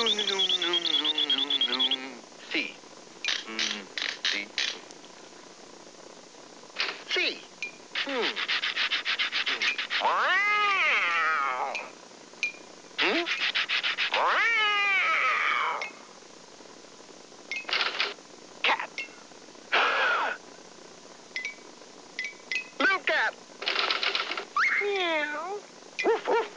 C. C. C. Wow. Wow. Cat. Blue cat. Meow. Woof, woof.